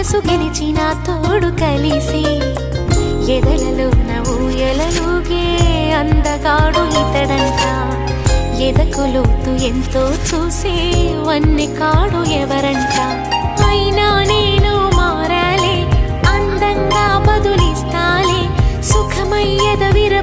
మనసు గెలిచిన తోడు కలిసి ఎదలలో ఊయలలుగే అందగాడు ఇతడంట. ఎదకులోతు ఎంతో చూసే వన్నె కాడు ఎవరంట. అయినా నేను మారాలే, అందంగా బదులిస్తాలే, సుఖమయ్యద విర